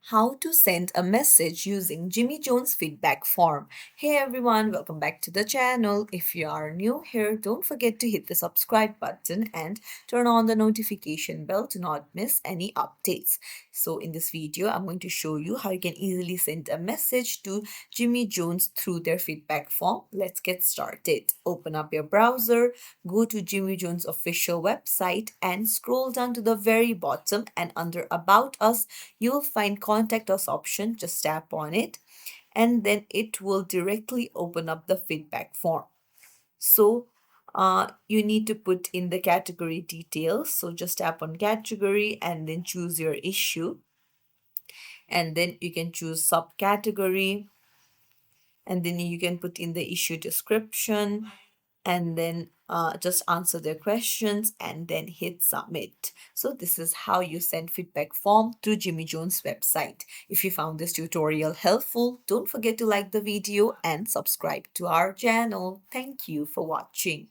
how to send a message using Jimmy Jones feedback form. Hey everyone, welcome back to the channel. If you are new here, don't forget to hit the subscribe button and turn on the notification bell to not miss any updates. So in this video, I'm going to show you how you can easily send a message to Jimmy Jones through their feedback form. Let's get started. Open up your browser, go to Jimmy Jones official website and scroll down to the very bottom, and under About Us, you'll find Contact Us option. Just tap on it and then it will directly open up the feedback form. So you need to put in the category details. So just tap on category and then choose your issue. And then you can choose subcategory. And then you can put in the issue description and then just answer their questions and then hit submit. So this is how you send feedback form through Jimmy Jones website. If you found this tutorial helpful, don't forget to like the video and subscribe to our channel. Thank you for watching.